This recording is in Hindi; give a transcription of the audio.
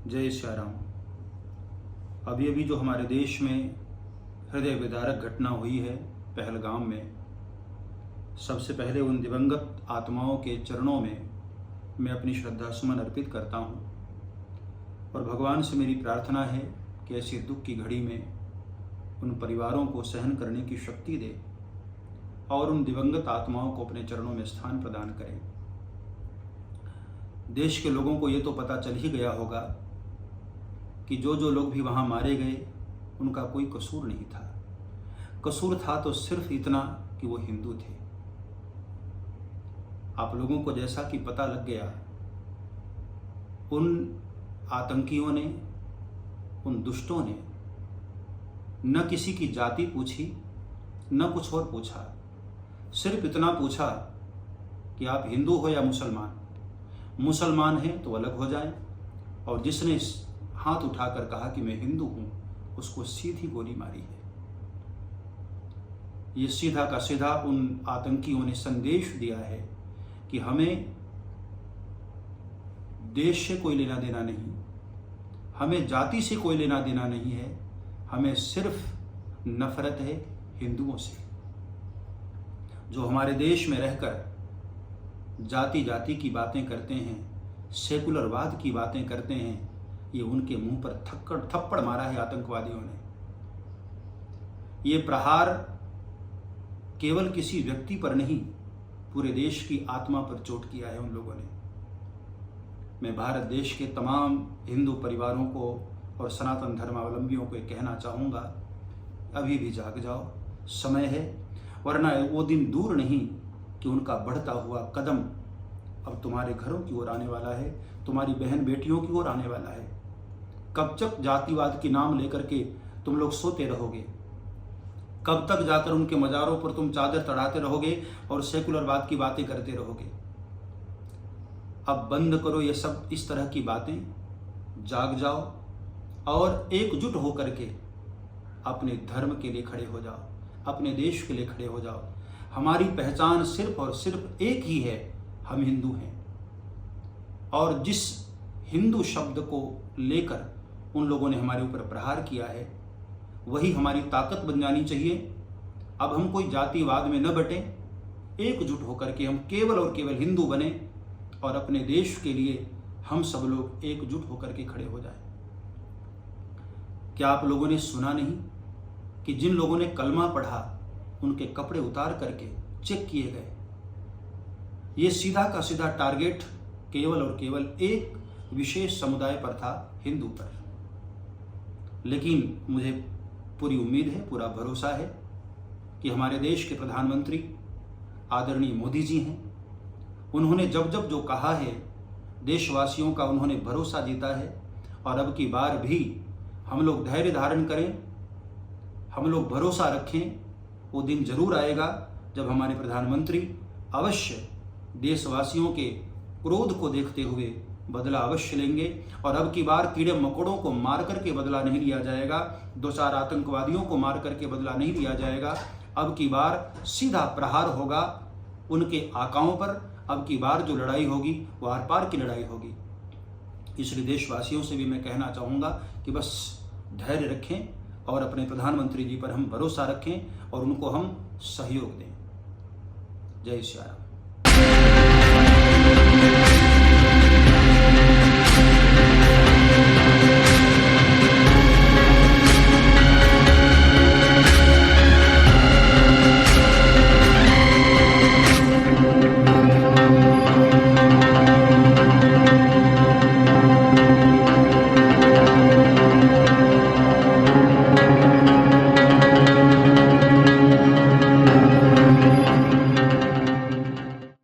जय श्री राम। अभी अभी जो हमारे देश में हृदय विदारक घटना हुई है पहलगाम में, सबसे पहले उन दिवंगत आत्माओं के चरणों में मैं अपनी श्रद्धा सुमन अर्पित करता हूँ और भगवान से मेरी प्रार्थना है कि ऐसी दुख की घड़ी में उन परिवारों को सहन करने की शक्ति दे और उन दिवंगत आत्माओं को अपने चरणों में स्थान प्रदान करें। देश के लोगों को ये तो पता चल ही गया होगा कि जो लोग भी वहाँ मारे गए उनका कोई कसूर नहीं था। कसूर था तो सिर्फ इतना कि वो हिंदू थे। आप लोगों को जैसा कि पता लग गया, उन आतंकियों ने, उन दुष्टों ने न किसी की जाति पूछी न कुछ और पूछा, सिर्फ इतना पूछा कि आप हिंदू हो या मुसलमान। मुसलमान हैं तो अलग हो जाएं, और जिसने हाथ उठाकर कहा कि मैं हिंदू हूं उसको सीधी गोली मारी है। ये सीधा का सीधा उन आतंकियों ने संदेश दिया है कि हमें देश से कोई लेना देना नहीं, हमें जाति से कोई लेना देना नहीं है, हमें सिर्फ नफरत है हिंदुओं से। जो हमारे देश में रहकर जाति जाति की बातें करते हैं, सेकुलरवाद की बातें करते हैं, ये उनके मुंह पर थप्पड़ मारा है आतंकवादियों ने। ये प्रहार केवल किसी व्यक्ति पर नहीं, पूरे देश की आत्मा पर चोट किया है उन लोगों ने। मैं भारत देश के तमाम हिंदू परिवारों को और सनातन धर्मावलंबियों को कहना चाहूँगा, अभी भी जाग जाओ, समय है, वरना वो दिन दूर नहीं कि उनका बढ़ता हुआ कदम अब तुम्हारे घरों की ओर आने वाला है, तुम्हारी बहन बेटियों की ओर आने वाला है। कब तक जातिवाद के नाम लेकर के तुम लोग सोते रहोगे? कब तक जाकर उनके मज़ारों पर तुम चादर चढ़ाते रहोगे और सेकुलरवाद की बातें करते रहोगे? अब बंद करो ये सब इस तरह की बातें, जाग जाओ और एकजुट होकर के अपने धर्म के लिए खड़े हो जाओ, अपने देश के लिए खड़े हो जाओ। हमारी पहचान सिर्फ और सिर्फ एक ही है, हम हिंदू हैं। और जिस हिंदू शब्द को लेकर उन लोगों ने हमारे ऊपर प्रहार किया है, वही हमारी ताकत बन जानी चाहिए। अब हम कोई जातिवाद में न बटें, एकजुट होकर के हम केवल और केवल हिंदू बने और अपने देश के लिए हम सब लोग एकजुट होकर के खड़े हो जाएं। क्या आप लोगों ने सुना नहीं कि जिन लोगों ने कलमा पढ़ा उनके कपड़े उतार करके चेक किए गए? ये सीधा का सीधा टारगेट केवल और केवल एक विशेष समुदाय पर था, हिंदू पर। लेकिन मुझे पूरी उम्मीद है, पूरा भरोसा है कि हमारे देश के प्रधानमंत्री आदरणीय मोदी जी हैं। उन्होंने जब जब जो कहा है, देशवासियों का उन्होंने भरोसा जीता है। और अब की बार भी हम लोग धैर्य धारण करें, हम लोग भरोसा रखें। वो दिन जरूर आएगा जब हमारे प्रधानमंत्री अवश्य देशवासियों के क्रोध को देखते हुए बदला अवश्य लेंगे। और अब की बार कीड़े मकोड़ों को मार करके बदला नहीं लिया जाएगा, 2-4 आतंकवादियों को मार करके बदला नहीं लिया जाएगा। अब की बार सीधा प्रहार होगा उनके आकाओं पर। अब की बार जो लड़ाई होगी वो आर पार की लड़ाई होगी। इसलिए देशवासियों से भी मैं कहना चाहूँगा कि बस धैर्य रखें और अपने प्रधानमंत्री जी पर हम भरोसा रखें और उनको हम सहयोग दें। जय श्री राम।